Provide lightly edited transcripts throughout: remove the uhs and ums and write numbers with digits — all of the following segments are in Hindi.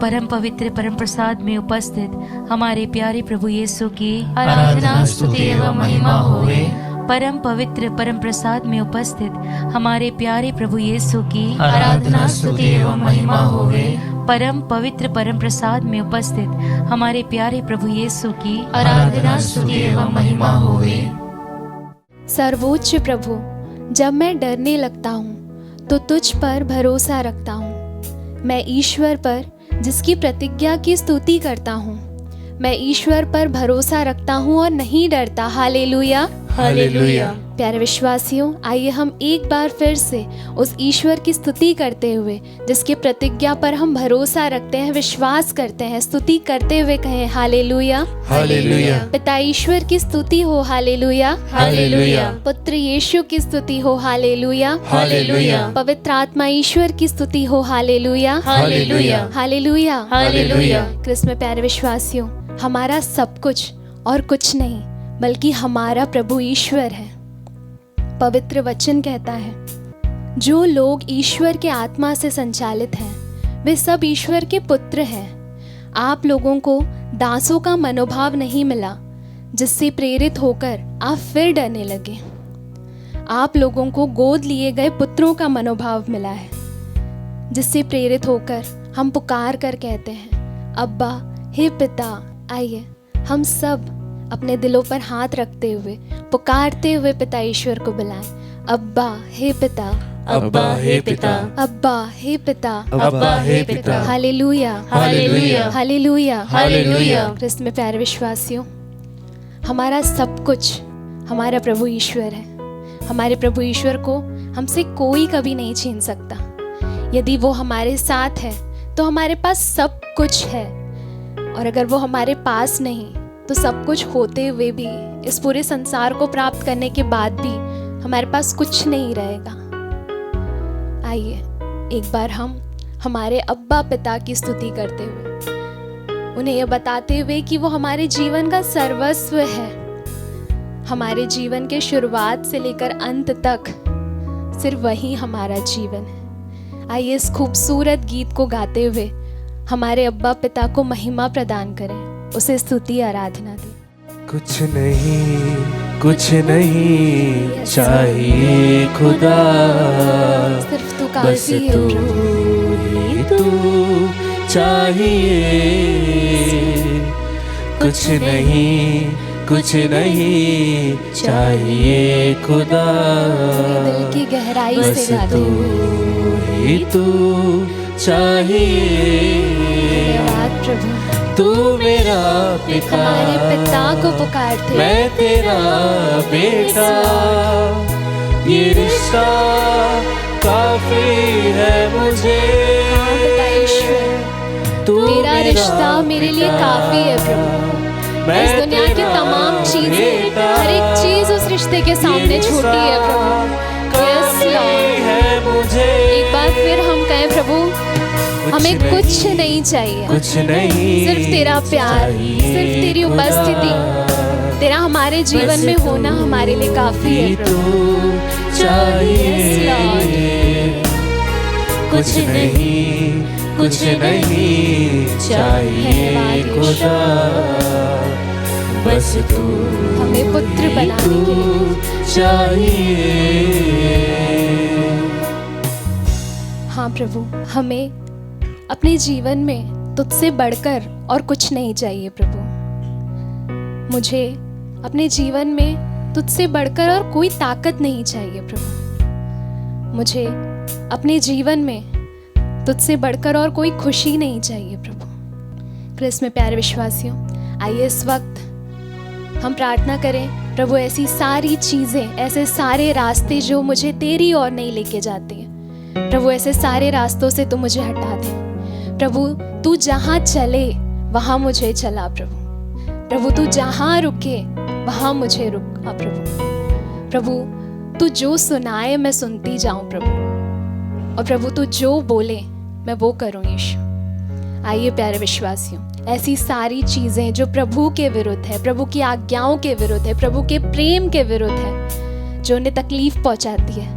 परम पवित्र परम प्रसाद में उपस्थित हमारे प्यारे प्रभु यीशु की आराधना स्तुति एवं महिमा होवे। परम पवित्र परम प्रसाद में उपस्थित हमारे प्यारे प्रभु यीशु की आराधना स्तुति एवं महिमा होवे। परम पवित्र परम प्रसाद में उपस्थित हमारे प्यारे प्रभु यीशु की आराधना स्तुति एवं महिमा होवे। सर्वोच्च प्रभु, जब मैं डरने लगता हूँ तो तुझ पर भरोसा रखता हूँ। मैं ईश्वर पर जिसकी प्रतिज्ञा की स्तुति करता हूँ। मैं ईश्वर पर भरोसा रखता हूँ और नहीं डरता। Hallelujah hallelujah. प्यारे विश्वासियों, आइए हम एक बार फिर से उस ईश्वर की स्तुति करते हुए, जिसकी प्रतिज्ञा पर हम भरोसा रखते हैं, विश्वास करते हैं, स्तुति करते हुए कहें हालेलुया हालेलुया। पिता ईश्वर की स्तुति हो हालेलुया हालेलुया। पुत्र यीशु की स्तुति हो हालेलुया हालेलुया। पवित्र आत्मा ईश्वर की स्तुति हो हालेलुया हालेलुया। हालेलुया हालेलुया। क्रिस्त में प्यारे विश्वासियों, हमारा सब कुछ और कुछ नहीं बल्कि हमारा प्रभु ईश्वर है। पवित्र वचन कहता है, जो लोग ईश्वर के आत्मा से संचालित हैं वे सब ईश्वर के पुत्र हैं। आप लोगों को दासों का मनोभाव नहीं मिला जिससे प्रेरित होकर आप फिर डरने लगे। आप लोगों को गोद लिए गए पुत्रों का मनोभाव मिला है जिससे प्रेरित होकर हम पुकार कर कहते हैं, अब्बा हे पिता। आइए हम सब अपने दिलों पर हाथ रखते हुए पुकारते हुए पिता ईश्वर को बुलाएं। अब्बा हे पिता, अब्बा हे पिता, अब्बा हे पिता, अब्बा हे पिता। हालेलुया हालेलुया। हालेलुया हालेलुया। क्रिस्त में प्यारे विश्वासियों, हमारा सब कुछ हमारा प्रभु ईश्वर है। हमारे प्रभु ईश्वर को हमसे कोई कभी नहीं छीन सकता। यदि वो हमारे साथ है तो हमारे पास सब कुछ है, और अगर वो हमारे पास नहीं तो सब कुछ होते हुए भी, इस पूरे संसार को प्राप्त करने के बाद भी हमारे पास कुछ नहीं रहेगा। आइए एक बार हम हमारे अब्बा पिता की स्तुति करते हुए, उन्हें यह बताते हुए कि वो हमारे जीवन का सर्वस्व है। हमारे जीवन के शुरुआत से लेकर अंत तक सिर्फ वही हमारा जीवन है। आइए इस खूबसूरत गीत को गाते हुए हमारे अब्बा पिता को महिमा प्रदान करें, उसे स्तुति आराधना दें। कुछ नहीं चाहिए खुदा, सिर्फ तू बस काफी है तू प्रभु। ही तू चाहिए। कुछ नहीं चाहिए खुदा, मेरे दिल की गहराई बस से गा तू दे। ही तू चाहिए। धन्यवाद प्रभु। तू मेरा पिता, हमारे पिता को पुकारते मैं तेरा बेटा। ये रिश्ता काफी है मुझे। हाँ पिता ईश्वर, तू तेरा रिश्ता मेरे लिए काफी है प्रभु। इस दुनिया की तमाम चीजें, हर एक चीज उस रिश्ते के सामने छोटी है प्रभु। यस लॉर्ड, एक बार फिर हम कहें प्रभु, हमें कुछ नहीं चाहिए, कुछ नहीं, सिर्फ तेरा प्यार, सिर्फ तेरी उपस्थिति, तेरा हमारे जीवन में होना हमारे लिए काफी है प्रभु। चाहिए। कुछ नहीं चाहिए खुदा, बस तू हमें पुत्र बनाने के लिए चाहिए। हाँ प्रभु, हमें अपने जीवन में तुझसे बढ़कर और कुछ नहीं चाहिए प्रभु। मुझे अपने जीवन में तुझसे बढ़कर और कोई ताकत नहीं चाहिए प्रभु। मुझे अपने जीवन में तुझसे बढ़कर और कोई खुशी नहीं चाहिए प्रभु। क्रिस्त में प्यारे विश्वासियों, आइए इस वक्त हम प्रार्थना करें, प्रभु ऐसी सारी चीज़ें, ऐसे सारे रास्ते जो मुझे तेरी ओर नहीं लेके जाते हैं, प्रभु ऐसे सारे रास्तों से तू मुझे हटा दे। प्रभु तू जहाँ चले वहाँ मुझे चला प्रभु तू जहाँ रुके वहाँ मुझे रुका प्रभु तू जो सुनाए मैं सुनती जाऊँ प्रभु, और प्रभु तू जो बोले मैं वो करूँ यीशु। आइए प्यारे विश्वासियों, ऐसी सारी चीज़ें जो प्रभु के विरुद्ध है, प्रभु की आज्ञाओं के विरुद्ध है, प्रभु के प्रेम के विरुद्ध है, जो उन्हें तकलीफ पहुंचाती है,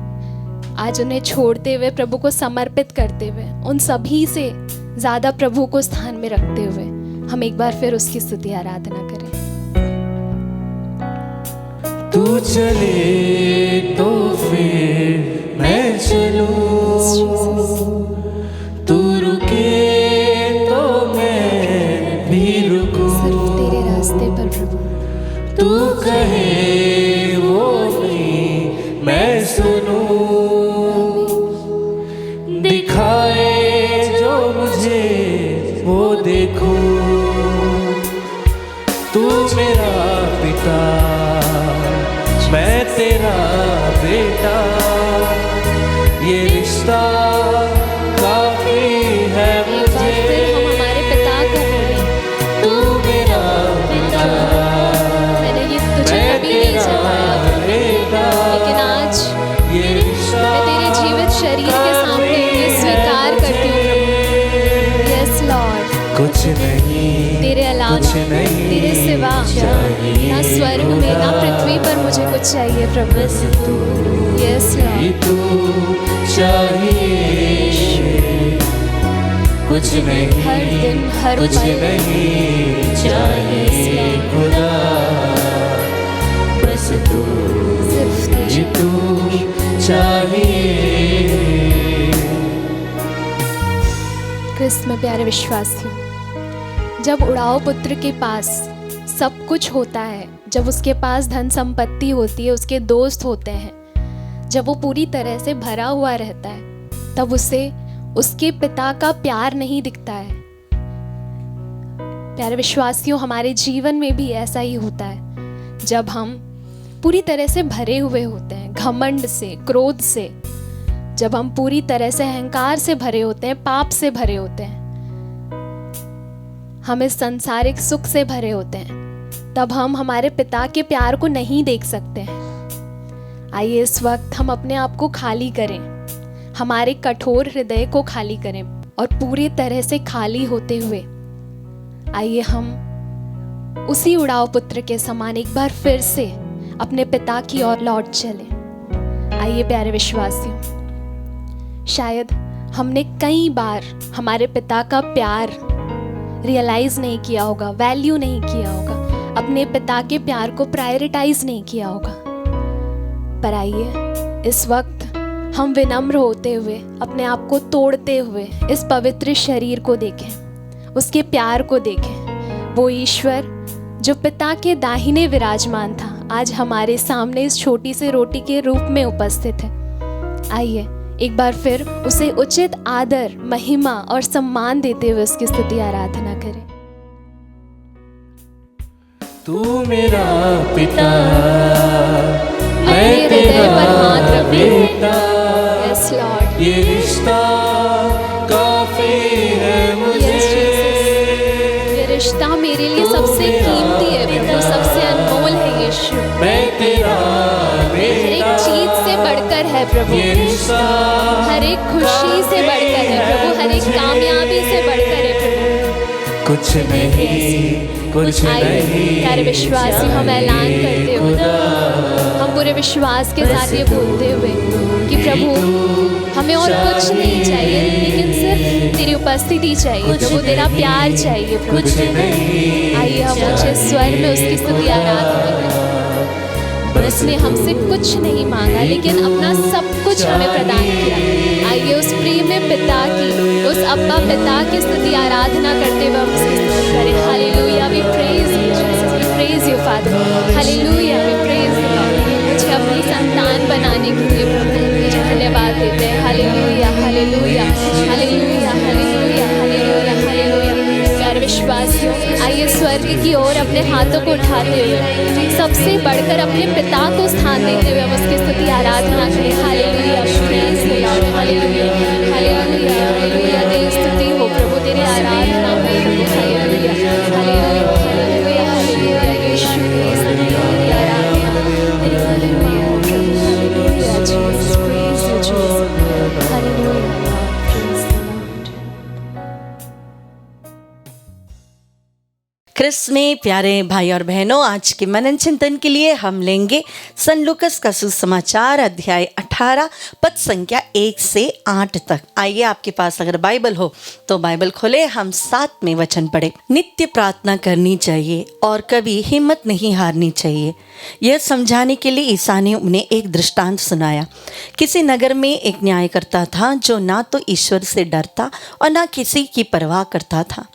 आज उन्हें छोड़ते हुए, प्रभु को समर्पित करते हुए, उन सभी से ज़्यादा प्रभु को स्थान में रखते हुए हम एक बार फिर उसकी स्तुति आराधना करें। तू चले तो फिर मैं चलूं, तू रुके तो मैं भी रुकूं। सिर्फ तेरे रास्ते पर प्रभु तू कहे वो नहीं मैं सुनूं, दिखाए जो मुझे वो देखूं। तू मेरा पिता मैं तेरा बेटा, ये रिश्ता काफी है एक बार फिर हम हमारे पिता को बोलें, तू मेरा पिता, मैंने ये तुझे कभी नहीं जताया लेकिन आज ये रिश्ता मैं तेरे जीवित शरीर के सामने ये स्वीकार करती हूँ प्रभु। यस लॉर्ड, कुछ नहीं तेरे अलावा कुछ नहीं तेरे सिवा चाहिए ना स्वर्ग में ना पृथ्वी पर मुझे कुछ चाहिए प्रभु। यस ये लॉर्ड, तू चाहिए, कुछ नहीं हर दिन हर कुछ पल नहीं चाहिए खुदा, बस तू सिर्फ ये तू चाहिए। क्रिस्त में प्यारे विश्वासियों, जब उड़ाऊ पुत्र के पास सब कुछ होता है, जब उसके पास धन संपत्ति होती है, उसके दोस्त होते हैं, जब वो पूरी तरह से भरा हुआ रहता है, तब उसे उसके पिता का प्यार नहीं दिखता है। प्यारे विश्वासियों, हमारे जीवन में भी ऐसा ही होता है। जब हम पूरी तरह से भरे हुए होते हैं घमंड से, क्रोध से, जब हम पूरी तरह से अहंकार से भरे होते हैं, पाप से भरे होते हैं, हम इस सांसारिक सुख से भरे होते हैं, तब हम हमारे पिता के प्यार को नहीं देख सकते हैं। आइए इस वक्त हम अपने आप को खाली करें, हमारे कठोर हृदय को खाली करें और पूरी तरह से खाली होते हुए आइए हम उसी उड़ाऊ पुत्र के समान एक बार फिर से अपने पिता की ओर लौट चलें। आइए प्यारे विश्वासियों, शायद हमने कई बार हमारे पिता का प्यार रियलाइज नहीं किया होगा, वैल्यू नहीं किया होगा, अपने पिता के प्यार को प्रायोरिटाइज नहीं किया होगा। पर आइए इस वक्त हम विनम्र होते हुए, अपने आप को तोड़ते हुए इस पवित्र शरीर को देखें, उसके प्यार को देखें। वो ईश्वर जो पिता के दाहिने विराजमान था, आज हमारे सामने इस छोटी सी रोटी के रूप में उपस्थित है। आइए एक बार फिर उसे उचित आदर, महिमा और सम्मान देते हुए उसकी स्तुति आराधना करें। तू मेरा पिता, मैं तेरा पर हाथ रखती हूँ। बेटा, यस लॉर्ड, ये रिश्ता काफी है मुझे। यस जीसस, ये रिश्ता मेरे लिए सबसे कीमती है प्रभु, सबसे अनमोल है यीशु। मैं तेरा हर एक बेटा, चीज से बढ़कर है प्रभु, ये रिश्ता हर एक खुशी से बढ़कर है प्रभु, हर एक कामयाबी से बढ़कर है प्रभु। कुछ नहीं कुछ आइए नहीं प्यारे विश्वासी, हम ऐलान करते हुए, हम पूरे विश्वास के साथ ये बोलते हुए कि प्रभु हमें और कुछ नहीं चाहिए, लेकिन सिर्फ तेरी उपस्थिति चाहिए प्रभु, तेरा प्यार चाहिए प्रभु। कुछ नहीं आइए हम ऊंचे स्वर में उसकी स्तुति आराधना करें। उसने हमसे कुछ नहीं मांगा, लेकिन अपना सब कुछ हमें प्रदान किया। आइए उस प्रेम पिता की, उस अब्बा पिता की स्तुति आराधना करते हुए हम उसकी स्तुति करें। Hallelujah, we praise you Jesus, we praise you father. Hallelujah, we praise you lord. मुझे अपनी संतान बनाने के लिए प्रभु तुझे धन्यवाद देते हैं। Hallelujah, hallelujah, hallelujah, hallelujah, hallelujah, hallelujah. प्यारे विश्वासियों, आइए स्वर्ग की ओर अपने हाथों को उठाते हुए सबसे बढ़कर अपने पिता को स्थान देते हुए हम उसकी स्तुति आराधना करें। Hallelujah, praise the Lord. Hallelujah, hallelujah, hallelujah. तेरी स्तुति हो प्रभु, तेरी आराधना हो प्रभु। Hallelujah, hallelujah, hallelujah, hallelujah. यीशु तेरी स्तुति, तेरी आराधना, तेरी हालेलुया प्रभु। Hallelujah Jesus, praise you Jesus. Hallelujah, praise the Lord. क्रिस्त में प्यारे भाई और बहनों, आज के मनन चिंतन के लिए हम लेंगे सन लूकस का सुसमाचार अध्याय 18 पद संख्या 1 से 8 तक। आइए, आपके पास अगर बाइबल हो तो बाइबल खोले, हम 7 में वचन पढ़े। नित्य प्रार्थना करनी चाहिए और कभी हिम्मत नहीं हारनी चाहिए। यह समझाने के लिए ईसा ने उन्हें एक दृष्टांत सुनाया। किसी नगर में एक न्यायकर्ता था जो ना तो ईश्वर से डरता और ना किसी की परवाह करता था।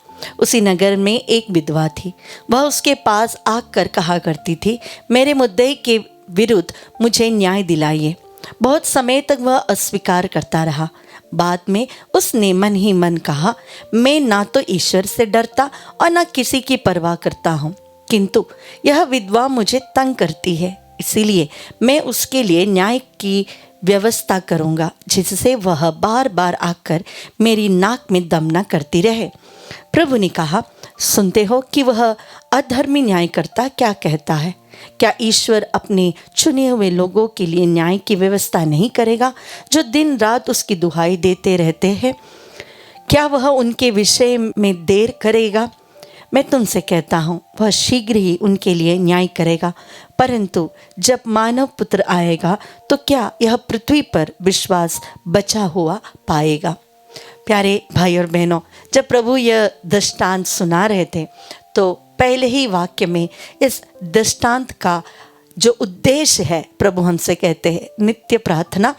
उसी नगर में एक विधवा थी। वह उसके पास आकर कहा करती थी, मेरे मुद्दे के विरुद्ध मुझे न्याय दिलाइए। बहुत समय तक वह अस्वीकार करता रहा। बाद में उसने मन ही मन कहा, मैं ना तो ईश्वर से डरता और ना किसी की परवाह करता हूँ, किंतु यह विधवा मुझे तंग करती है, इसीलिए मैं उसके लिए न्याय की व्यवस्था करूँगा, जिससे वह बार बार आकर मेरी नाक में दम न करती रहे। प्रभु ने कहा, सुनते हो कि वह अधर्मी न्यायकर्ता क्या कहता है? क्या ईश्वर अपने चुने हुए लोगों के लिए न्याय की व्यवस्था नहीं करेगा, जो दिन रात उसकी दुहाई देते रहते हैं? क्या वह उनके विषय में देर करेगा? मैं तुमसे कहता हूँ, वह शीघ्र ही उनके लिए न्याय करेगा। परंतु जब मानव पुत्र आएगा तो क्या यह पृथ्वी पर विश्वास बचा हुआ पाएगा? प्यारे भाई और बहनों, जब प्रभु यह दृष्टांत सुना रहे थे तो पहले ही वाक्य में इस दृष्टांत का जो उद्देश्य है, प्रभु हमसे कहते हैं नित्य प्रार्थना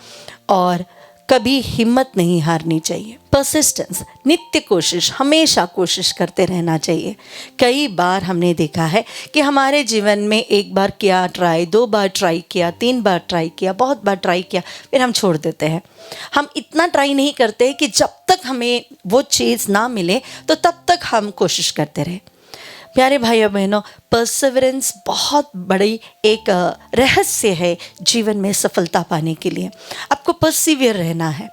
और कभी हिम्मत नहीं हारनी चाहिए। परसिस्टेंस, नित्य कोशिश, हमेशा कोशिश करते रहना चाहिए। कई बार हमने देखा है कि हमारे जीवन में एक बार किया ट्राई, 2 बार ट्राई किया, 3 बार ट्राई किया, बहुत बार ट्राई किया, फिर हम छोड़ देते हैं। हम इतना ट्राई नहीं करते कि जब तक हमें वो चीज़ ना मिले तो तब तक हम कोशिश करते रहे। प्यारे भाई और बहनों, परसिवरेंस बहुत बड़ी एक रहस्य है जीवन में सफलता पाने के लिए। आपको परसिवियर रहना है।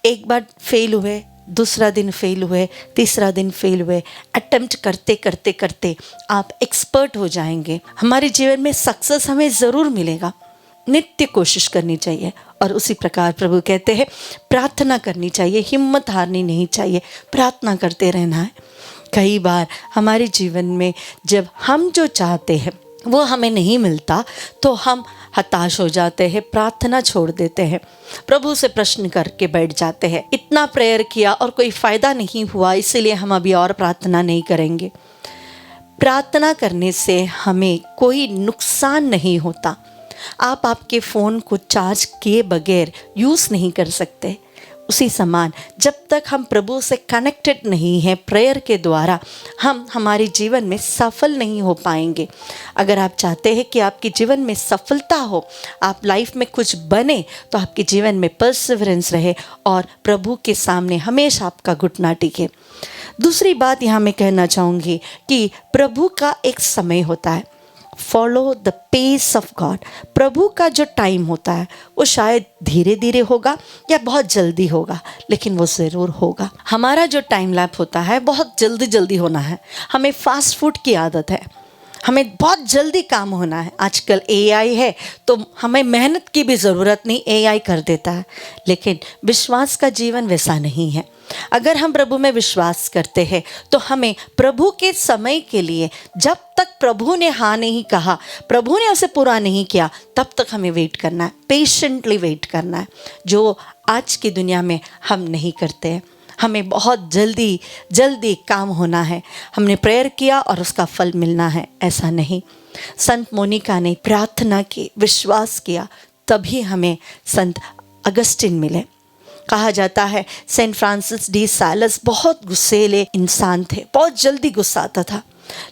एक बार फेल हुए, दूसरा दिन फेल हुए, तीसरा दिन फेल हुए, अटेम्प्ट करते करते करते आप एक्सपर्ट हो जाएंगे। हमारे जीवन में सक्सेस हमें ज़रूर मिलेगा। नित्य कोशिश करनी चाहिए और उसी प्रकार प्रभु कहते हैं प्रार्थना करनी चाहिए, हिम्मत हारनी नहीं चाहिए, प्रार्थना करते रहना है। कई बार हमारे जीवन में जब हम जो चाहते हैं वो हमें नहीं मिलता तो हम हताश हो जाते हैं, प्रार्थना छोड़ देते हैं, प्रभु से प्रश्न करके बैठ जाते हैं। इतना प्रेयर किया और कोई फ़ायदा नहीं हुआ, इसीलिए हम अभी और प्रार्थना नहीं करेंगे। प्रार्थना करने से हमें कोई नुकसान नहीं होता। आप आपके फ़ोन को चार्ज किए बगैर यूज़ नहीं कर सकते। उसी समान जब तक हम प्रभु से कनेक्टेड नहीं हैं प्रेयर के द्वारा, हम हमारे जीवन में सफल नहीं हो पाएंगे। अगर आप चाहते हैं कि आपके जीवन में सफलता हो, आप लाइफ में कुछ बने, तो आपके जीवन में परसिवरेंस रहे और प्रभु के सामने हमेशा आपका घुटना टिके। दूसरी बात यहाँ मैं कहना चाहूँगी कि प्रभु का एक समय होता है। Follow the pace of God. प्रभु का जो टाइम होता है वो शायद धीरे धीरे होगा या बहुत जल्दी होगा, लेकिन वो ज़रूर होगा। हमारा जो टाइम लैप होता है बहुत जल्दी जल्दी होना है। हमें फास्ट फूड की आदत है, हमें बहुत जल्दी काम होना है। आजकल AI है तो हमें मेहनत की भी ज़रूरत नहीं, AI कर देता है। लेकिन विश्वास का जीवन वैसा नहीं है। अगर हम प्रभु में विश्वास करते हैं तो हमें प्रभु के समय के लिए, जब तक प्रभु ने हाँ नहीं कहा, प्रभु ने उसे पूरा नहीं किया, तब तक हमें वेट करना है, पेशेंटली वेट करना है, जो आज की दुनिया में हम नहीं करते हैं। हमें बहुत जल्दी जल्दी काम होना है, हमने प्रेयर किया और उसका फल मिलना है, ऐसा नहीं। संत मोनिका ने प्रार्थना की, विश्वास किया, तभी हमें संत अगस्टिन मिले। कहा जाता है सेंट फ्रांसिस डी सालस बहुत गुस्सेले इंसान थे, बहुत जल्दी गुस्सा आता था,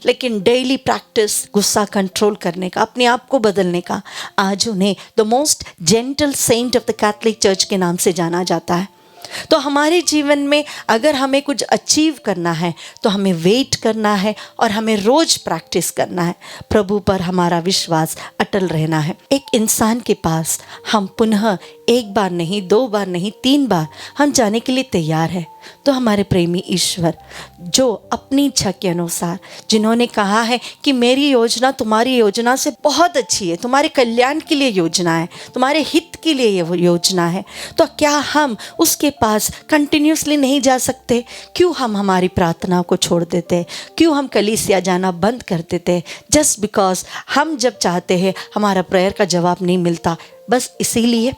लेकिन डेली प्रैक्टिस गुस्सा कंट्रोल करने का, अपने आप को बदलने का, आज उन्हें the most gentle saint of the Catholic church के नाम से जाना जाता है। तो हमारे जीवन में अगर हमें कुछ अचीव करना है तो हमें वेट करना है और हमें रोज़ प्रैक्टिस करना है। प्रभु पर हमारा विश्वास अटल रहना है। एक इंसान के पास हम पुनः 1 बार नहीं, 2 बार नहीं, 3 बार हम जाने के लिए तैयार है। तो हमारे प्रेमी ईश्वर जो अपनी इच्छा के अनुसार जिन्होंने कहा है कि मेरी योजना तुम्हारी योजना से बहुत अच्छी है, तुम्हारे कल्याण के लिए योजना है, तुम्हारे हित के लिए ये योजना है, तो क्या हम उसके पास कंटिन्यूसली नहीं जा सकते? क्यों हम हमारी प्रार्थना को छोड़ देते? क्यों हम कलीसिया जाना बंद कर देते? जस्ट बिकॉज हम जब चाहते हैं हमारा प्रेयर का जवाब नहीं मिलता, बस इसीलिए।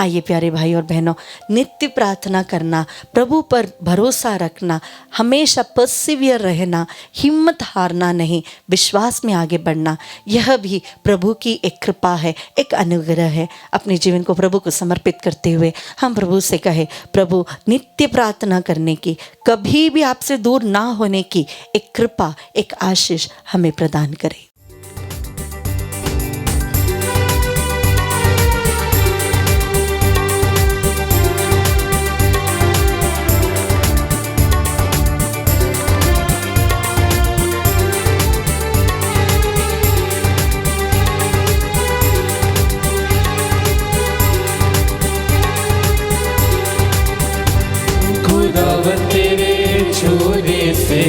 आइए प्यारे भाई और बहनों, नित्य प्रार्थना करना, प्रभु पर भरोसा रखना, हमेशा पर्सिवियर रहना, हिम्मत हारना नहीं, विश्वास में आगे बढ़ना, यह भी प्रभु की एक कृपा है, एक अनुग्रह है। अपने जीवन को प्रभु को समर्पित करते हुए हम प्रभु से कहे, प्रभु नित्य प्रार्थना करने की, कभी भी आपसे दूर ना होने की एक कृपा, एक आशीष हमें प्रदान करें। खुदावन तेरे छूने से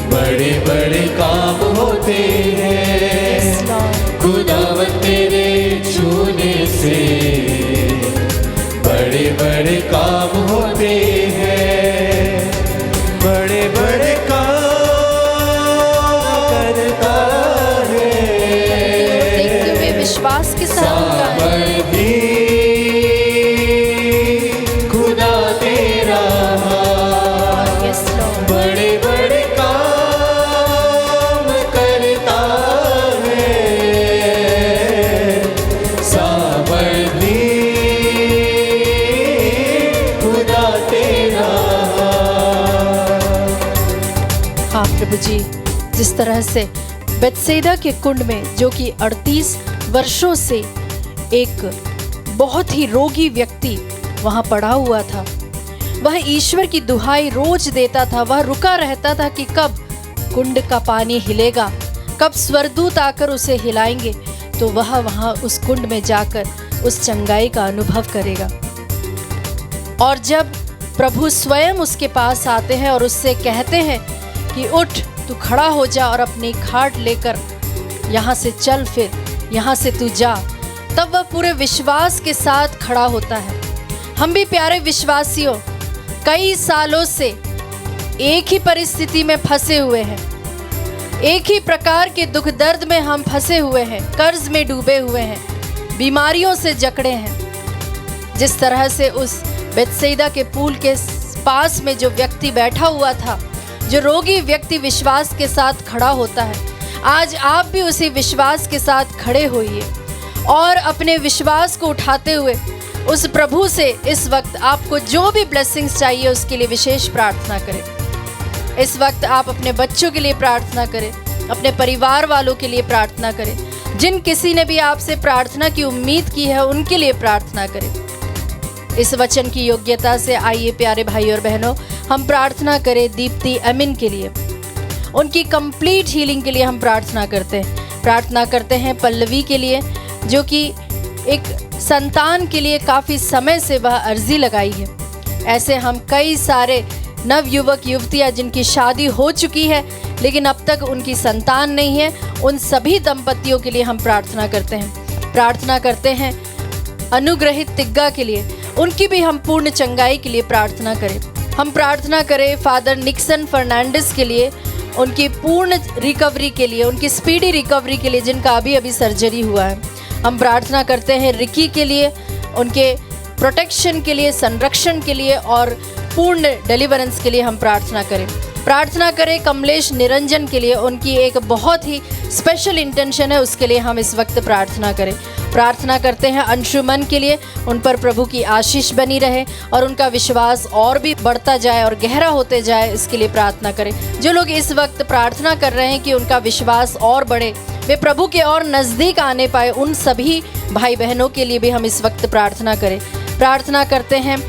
बड़े बड़े काम होते हैं। खुदावन तेरे छूने से बड़े बड़े काम होते हैं। बड़े बड़े काम करता है। देखते हुए विश्वास के साथ सावर भी खुदा तेरा बड़े बड़े काम करता है। सावर भी खुदा तेरा। हाँ प्रभु जी, जिस तरह से बेतसैदा के कुंड में, जो कि 38 वर्षों से एक बहुत ही रोगी व्यक्ति वहाँ पड़ा हुआ था, वह ईश्वर की दुहाई रोज देता था। वह रुका रहता था कि कब कुंड का पानी हिलेगा, कब स्वर्गदूत आकर उसे हिलाएंगे, तो वह वहाँ उस कुंड में जाकर उस चंगाई का अनुभव करेगा। और जब प्रभु स्वयं उसके पास आते हैं और उससे कहते हैं कि उठ, तू खड़ा हो जा और अपनी खाट लेकर यहाँ से चल, फिर यहाँ से तू जा, तब वह पूरे विश्वास के साथ खड़ा होता है। हम भी प्यारे विश्वासियों कई सालों से एक ही परिस्थिति में फंसे हुए हैं, एक ही प्रकार के दुख दर्द में हम फंसे हुए हैं, कर्ज में डूबे हुए हैं, बीमारियों से जकड़े हैं। जिस तरह से उस बेतसैदा के पुल के पास में जो व्यक्ति बैठा हुआ था, जो रोगी व्यक्ति विश्वास के साथ खड़ा होता है, आज आप भी उसी विश्वास के साथ खड़े होइए और अपने विश्वास को उठाते हुए उस प्रभु से इस वक्त आपको जो भी ब्लेसिंग्स चाहिए उसके लिए विशेष प्रार्थना करें। इस वक्त आप अपने बच्चों के लिए प्रार्थना करें, अपने परिवार वालों के लिए प्रार्थना करें, जिन किसी ने भी आपसे प्रार्थना की उम्मीद की है उनके लिए प्रार्थना करें। इस वचन की योग्यता से आइए प्यारे भाई और बहनों, हम प्रार्थना करें दीप्ति अमीन के लिए, उनकी कंप्लीट हीलिंग के लिए हम प्रार्थना करते हैं। प्रार्थना करते हैं पल्लवी के लिए, जो कि एक संतान के लिए काफ़ी समय से वह अर्जी लगाई है। ऐसे हम कई सारे नवयुवक युवतियाँ जिनकी शादी हो चुकी है लेकिन अब तक उनकी संतान नहीं है, उन सभी दंपतियों के लिए हम प्रार्थना करते हैं। प्रार्थना करते हैं अनुग्रहित तिग्गा के लिए, उनकी भी हम पूर्ण चंगाई के लिए प्रार्थना करें। हम प्रार्थना करें फादर निक्सन फर्नांडिस के लिए, उनकी पूर्ण रिकवरी के लिए, उनकी स्पीडी रिकवरी के लिए, जिनका अभी अभी सर्जरी हुआ है। हम प्रार्थना करते हैं रिकी के लिए, उनके प्रोटेक्शन के लिए, संरक्षण के लिए और पूर्ण डिलीवरेंस के लिए हम प्रार्थना करें। प्रार्थना करें कमलेश निरंजन के लिए, उनकी एक बहुत ही स्पेशल इंटेंशन है, उसके लिए हम इस वक्त प्रार्थना करें। प्रार्थना करते हैं अंशुमन के लिए, उन पर प्रभु की आशीष बनी रहे और उनका विश्वास और भी बढ़ता जाए और गहरा होते जाए, इसके लिए प्रार्थना करें। जो लोग इस वक्त प्रार्थना कर रहे हैं कि उनका विश्वास और बढ़े, वे प्रभु के और नज़दीक आने पाए, उन सभी भाई बहनों के लिए भी हम इस वक्त प्रार्थना करें। प्रार्थना करते हैं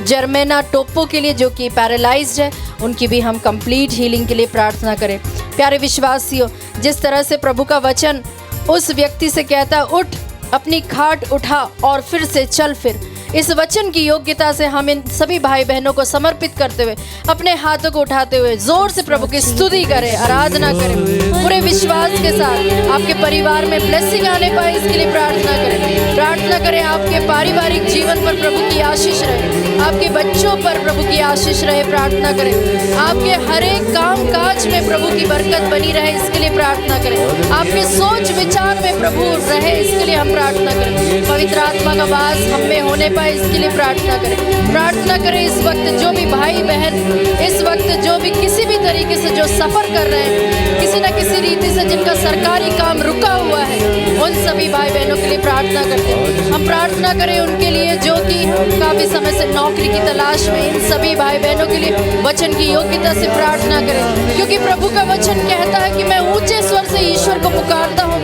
जर्मेना टोप्पो के लिए, जो कि पैरालाइज्ड है, उनकी भी हम कंप्लीट हीलिंग के लिए प्रार्थना करें। प्यारे विश्वासियों, जिस तरह से प्रभु का वचन उस व्यक्ति से कहता उठ, अपनी खाट उठा और फिर से चल, फिर इस वचन की योग्यता से हम इन सभी भाई बहनों को समर्पित करते हुए अपने हाथों को उठाते हुए जोर से प्रभु की स्तुति करें, आराधना करें, पूरे विश्वास के साथ। आपके परिवार में ब्लेसिंग आने पाए इसके लिए प्रार्थना करें। प्रार्थना करें आपके पारिवारिक जीवन पर प्रभु की आशीष रहे, आपके बच्चों पर प्रभु की आशीष रहे। प्रार्थना करें आपके हर एक काम काज में प्रभु की बरकत बनी रहे, इसके लिए प्रार्थना करें। आपके सोच विचार में प्रभु रहे, इसके लिए हम प्रार्थना करें। पवित्र आत्मा का वास हम में होने पाए, इसके लिए प्रार्थना करें। प्रार्थना करें इस वक्त जो भी भाई बहन इस वक्त जो भी किसी भी तरीके से जो सफर कर रहे हैं, किसी न किसी रीति से जिनका सरकारी काम रुका हुआ है, उन सभी भाई बहनों के लिए प्रार्थना करते हैं। हम प्रार्थना करें उनके लिए जो कि काफी समय से नौकरी की तलाश में, इन सभी भाई बहनों के लिए वचन की योग्यता से प्रार्थना करें, क्योंकि प्रभु का वचन कहता है कि मैं ऊंचे स्वर से ईश्वर को पुकारता हूँ,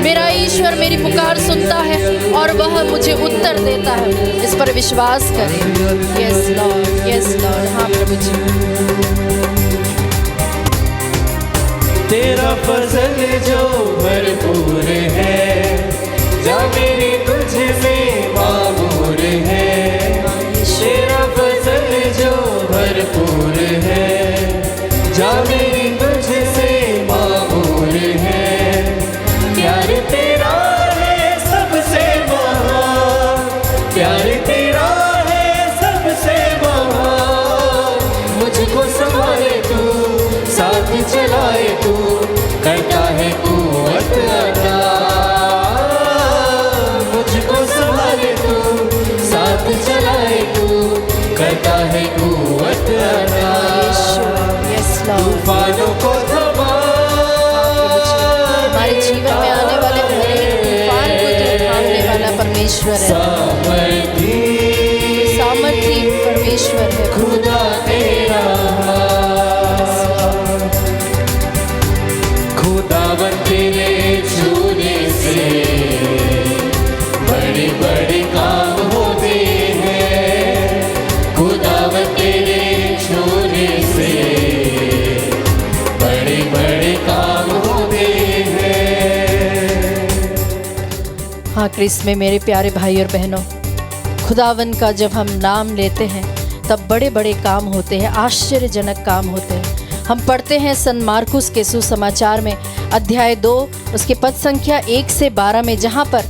मेरा ईश्वर मेरी पुकार सुनता है और वह मुझे उत्तर देता है। इस पर विश्वास करें। Yes Lord, yes Lord. हाँ प्रभु जी। तेरा फजल जो भरपूर है, जा मेरी तुझ में मामूर है। तेरा फजल जो भरपूर है, जा मेरी तुझ से मामूर है। प्यार तेरा है सबसे महान, प्यार तेरा है सबसे महान। मुझको संभाले तू, साथ चलाए तू, करता है कुव्वत अता। मुझको संभाले तू, साथ चलाए तू, करता है कुव्वत अता। तूफानों को थमा, हमारे जीवन में आने वाले हर एक तूफान को तो थामने वाला परमेश्वर है, सामर्थी परमेश्वर है। खुदा तेरा खुदावन तेरे छूने से बड़े बड़े काम होते हैं। खुदावन तेरे छूने से बड़े बड़े काम होते हैं। हाँ क्रिस्त में मेरे प्यारे भाई और बहनों, खुदावन का जब हम नाम लेते हैं तब बड़े बड़े काम होते हैं, आश्चर्यजनक काम होते हैं। हम पढ़ते हैं सन मार्कुस के सुसमाचार में अध्याय 2 उसके पद संख्या 1 से 12 में, जहाँ पर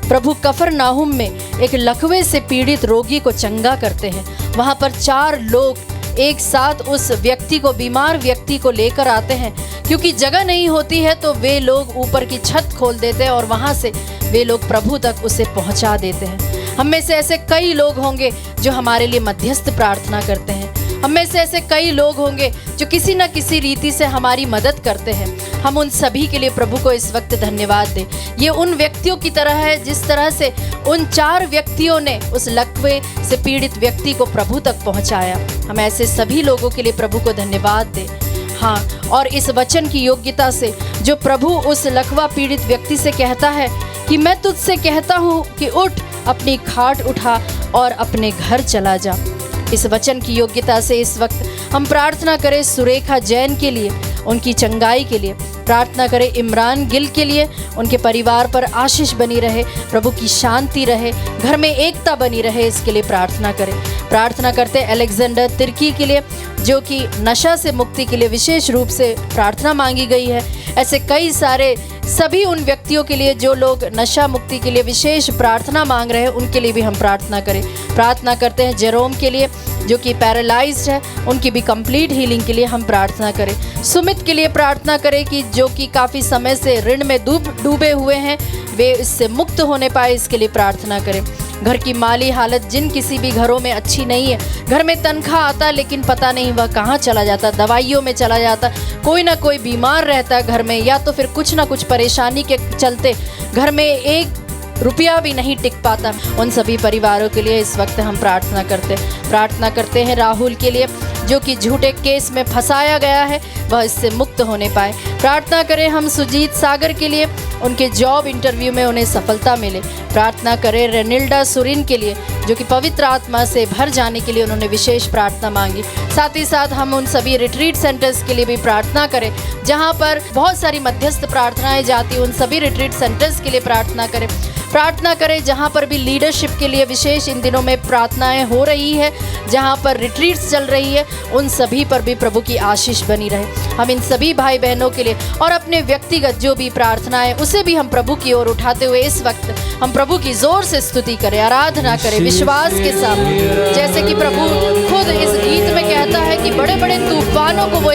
प्रभु कफरनाहुम में एक लकवे से पीड़ित रोगी को चंगा करते हैं। वहाँ पर 4 लोग एक साथ उस व्यक्ति को, बीमार व्यक्ति को लेकर आते हैं, क्योंकि जगह नहीं होती है तो वे लोग ऊपर की छत खोल देते हैं और वहाँ से वे लोग प्रभु तक उसे पहुँचा देते हैं। हम में से ऐसे कई लोग होंगे जो हमारे लिए मध्यस्थ प्रार्थना करते हैं। हम में से ऐसे कई लोग होंगे जो किसी न किसी रीति से हमारी मदद करते हैं। हम उन सभी के लिए प्रभु को इस वक्त धन्यवाद दें। ये उन व्यक्तियों की तरह है जिस तरह से उन 4 व्यक्तियों ने उस लकवे से पीड़ित व्यक्ति को प्रभु तक पहुंचाया। हम ऐसे सभी लोगों के लिए प्रभु को धन्यवाद दें। हाँ, और इस वचन की योग्यता से जो प्रभु उस लकवा पीड़ित व्यक्ति से कहता है कि मैं तुझसे कहता हूँ कि उठ, अपनी खाट उठा और अपने घर चला जा। इस वचन की योग्यता से इस वक्त हम प्रार्थना करें सुरेखा जैन के लिए, उनकी चंगाई के लिए। प्रार्थना करें इमरान गिल के लिए, उनके परिवार पर आशीष बनी रहे, प्रभु की शांति रहे, घर में एकता बनी रहे, इसके लिए प्रार्थना करें। प्रार्थना करते अलेक्जेंडर तिर्की के लिए, जो कि नशा से मुक्ति के लिए विशेष रूप से प्रार्थना मांगी गई है। ऐसे कई सारे सभी उन व्यक्तियों के लिए जो लोग नशा मुक्ति के लिए विशेष प्रार्थना मांग रहे हैं, उनके लिए भी हम प्रार्थना करें। प्रार्थना करते हैं जेरोम के लिए, जो कि पैरालाइज्ड है, उनकी भी कंप्लीट हीलिंग के लिए हम प्रार्थना करें। सुमित के लिए प्रार्थना करें कि जो कि काफ़ी समय से ऋण में डूबे हुए हैं, वे इससे मुक्त होने पाए, इसके लिए प्रार्थना करें। घर की माली हालत जिन किसी भी घरों में अच्छी नहीं है, घर में तनख्वाह आता लेकिन पता नहीं वह कहाँ चला जाता, दवाइयों में चला जाता, कोई ना कोई बीमार रहता घर में, या तो फिर कुछ ना कुछ परेशानी के चलते घर में 1 रुपया भी नहीं टिक पाता, उन सभी परिवारों के लिए इस वक्त हम प्रार्थना करते हैं राहुल के लिए, जो कि झूठे केस में फंसाया गया है, वह इससे मुक्त होने पाए। प्रार्थना करें हम सुजीत सागर के लिए, उनके जॉब इंटरव्यू में उन्हें सफलता मिले। प्रार्थना करें रेनिल्डा सुरिन के लिए, जो कि पवित्र आत्मा से भर जाने के लिए उन्होंने विशेष प्रार्थना मांगी। साथ ही साथ हम उन सभी रिट्रीट सेंटर्स के लिए भी प्रार्थना करें जहाँ पर बहुत सारी मध्यस्थ प्रार्थनाएं जाती, उन सभी रिट्रीट सेंटर्स के लिए प्रार्थना करें जहाँ पर भी लीडरशिप के लिए विशेष इन दिनों में प्रार्थनाएं हो रही है, जहाँ पर रिट्रीट्स चल रही है, उन सभी पर भी प्रभु की आशीष बनी रहे। हम इन सभी भाई बहनों के लिए और अपने व्यक्तिगत जो भी प्रार्थनाएं उसे भी हम प्रभु की ओर उठाते हुए इस वक्त हम प्रभु की जोर से स्तुति करें, आराधना करें विश्वास के साथ। जैसे कि प्रभु खुद इस गीत में कहता है कि बड़े बड़े तूफानों को वो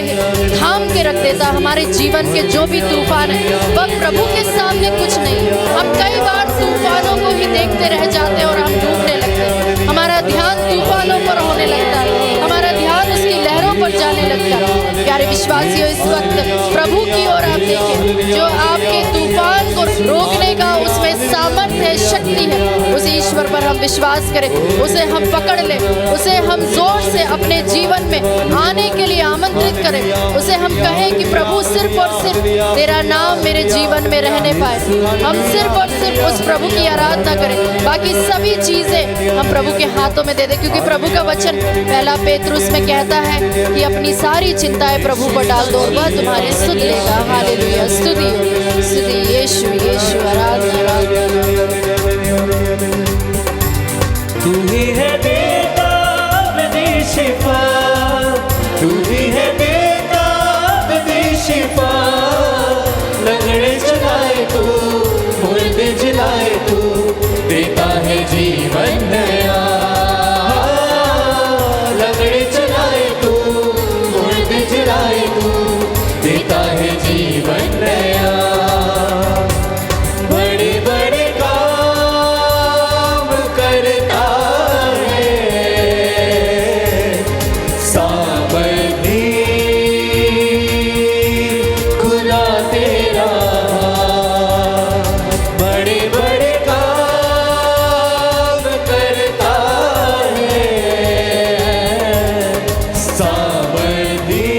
थाम के रख देता। हमारे जीवन के जो भी तूफान है वह प्रभु के सामने कुछ नहीं है। हम कई बार तूफानों को ही देखते रह जाते हैं और हम डूबने लगते हैं। हमारा ध्यान तूफानों पर होने लगता है, हमारा ध्यान उसकी लहरों पर जाने लगता है। प्यारे विश्वासियों, इस वक्त प्रभु की ओर आप देखें, जो आपके तूफान को रोकने का उसमें सामर्थ्य है, शक्ति है। उस ईश्वर पर हम विश्वास करें, उसे हम पकड़ लें, उसे हम जोर से अपने जीवन में आने के लिए आमंत्रित करें। उसे हम कहें कि प्रभु सिर्फ और सिर्फ तेरा नाम मेरे जीवन में रहने पाए। हम सिर्फ और सिर्फ उस प्रभु की आराधना करें, बाकी सभी चीजें हम प्रभु के हाथों में दे दें, क्योंकि प्रभु का वचन पहला पेतरुस में कहता है कि अपनी सारी चिंताएं प्रभु पर डाल दो और वह तुम्हारी सुध लेगा। हालेलुया, स्तुति स्तुति यीशु यीशु, आराधना। तू ही है देता बदी शिफा, तू ही है देता बदी शिफा। लंगड़े चलाए तू, मुर्दे जिलाए तू, देता है जीवन नया। लंगड़े चलाए तू, मुर्दे जिलाए तू, देता है जीवन नया। बड़े बड़े काम करता है, सामर्थी खुला तेरा। बड़े बड़े काम करता है, सामर्थी